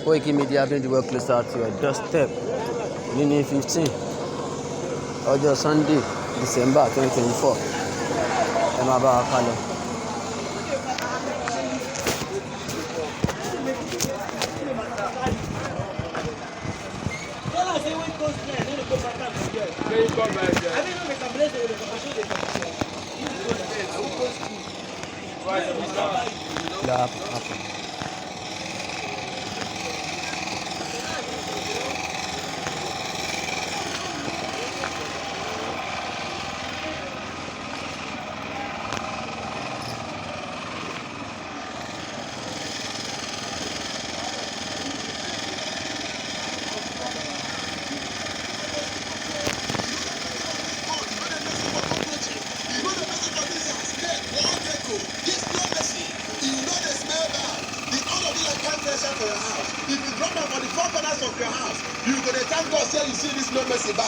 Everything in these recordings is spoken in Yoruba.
Koiki Media bring the world closer to your doorstep. Ní 15 ọjọ́ Sunday December 2024 ẹ máa bá wa ká lọ. For your house. If you drop am for the four corners of your house, you go dey thank God say you see this no mercy buy.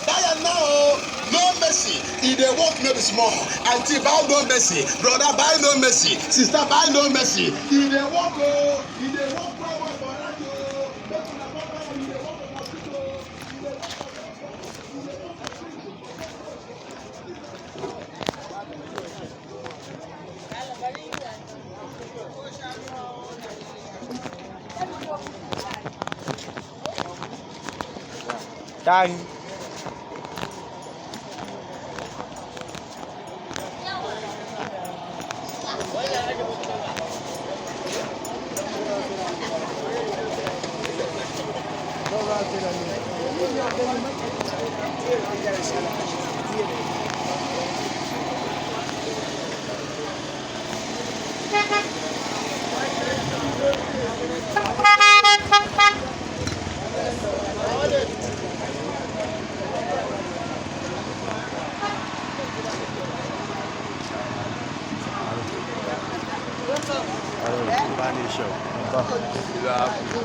Buy am now, no mercy. E dey work no be small. Aunty buy no mercy, brother buy no mercy, sister buy no mercy. E dey work o, e dey work well well for radio. Make una come back, e dey work for hospital. Dang.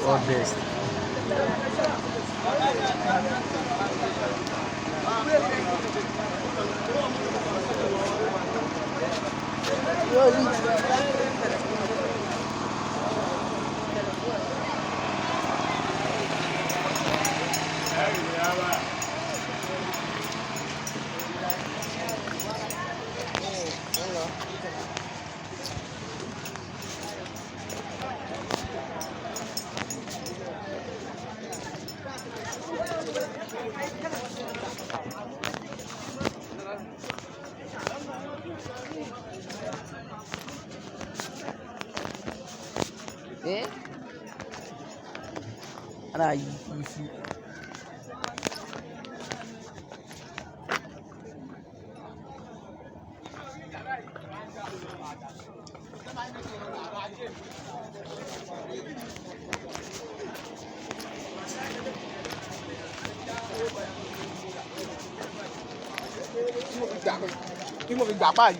All best. Ana yi shi. Kí mo fi gbà báyìí.